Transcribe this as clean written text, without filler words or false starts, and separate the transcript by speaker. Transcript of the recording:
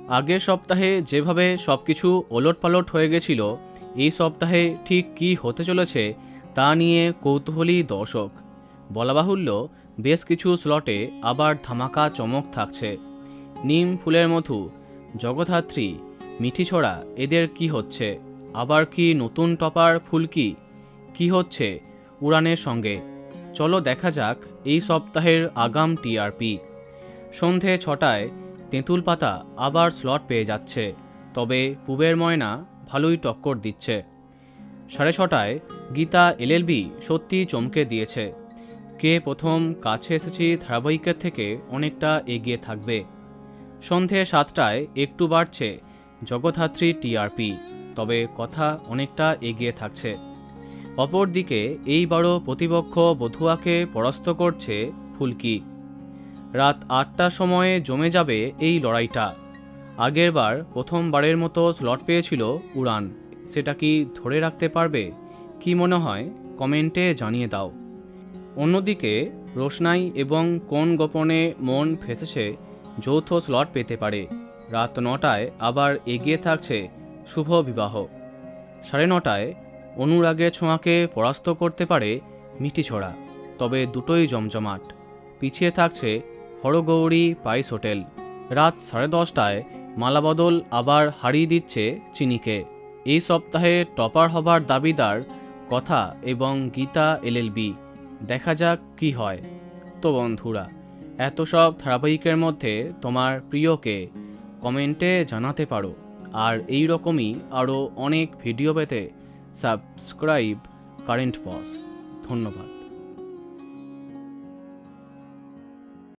Speaker 1: আগের সপ্তাহে যেভাবে সবকিছু ওলটপালট হয়ে গেছিল, এই সপ্তাহে ঠিক কী হতে চলেছে তা নিয়ে কৌতূহলী দর্শক। বলা বাহুল্য, বেশ কিছু স্লটে আবার ধামাকা চমক থাকছে। নিম ফুলের মধু, জগদ্ধাত্রী, মিঠিছড়া, এদের কি হচ্ছে? আবার কি নতুন টপার ফুলকি? কি হচ্ছে উড়ানের সঙ্গে? চলো দেখা যাক এই সপ্তাহের আগাম টিআরপি। সন্ধে 6টায় তেঁতুল পাতা আবার স্লট পেয়ে যাচ্ছে, তবে পুবের ময়না ভালোই টক্কর দিচ্ছে। 6:30টায় গীতা এলএলবি সত্যি চমকে দিয়েছে। কে প্রথম কাছে এসেছি ধারাবাহিকের থেকে অনেকটা এগিয়ে থাকবে। সন্ধে 7টায় একটু বাড়ছে জগদ্ধাত্রী টিআরপি, তবে কথা অনেকটা এগিয়ে থাকছে। অপরদিকে এইবারও প্রতিপক্ষ বধুয়াকে পরাস্ত করছে ফুলকি। রাত 8টার সময়ে জমে যাবে এই লড়াইটা। আগেরবার প্রথমবারের মতো স্লট পেয়েছিল উড়ান, সেটা কি ধরে রাখতে পারবে? কি মনে হয় কমেন্টে জানিয়ে দাও। অন্যদিকে রোশনাই এবং কোন গোপনে মন ফেসেছে যৌথ স্লট পেতে পারে। রাত 9টায় আবার এগিয়ে থাকছে শুভ বিবাহ। 9:30টায় অনুরাগের ছোঁয়াকে পরাস্ত করতে পারে মিঠিছড়া, তবে দুটোই জমজমাট। পিছিয়ে থাকছে হরগৌরী পাইস হোটেল। রাত 10:30টায় মালাবদল আবার হারিয়ে দিচ্ছে চিনিকে। এই সপ্তাহে টপার হবার দাবিদার কথা এবং গীতা এলএলবি। দেখা যাক কি হয়। তো বন্ধুরা, এত সব ধারাবাহিকের মধ্যে তোমার প্রিয়কে কমেন্টে জানাতে পারো। আর এই রকমই আরও অনেক ভিডিও পেতে সাবস্ক্রাইব কারেন্ট বস। ধন্যবাদ।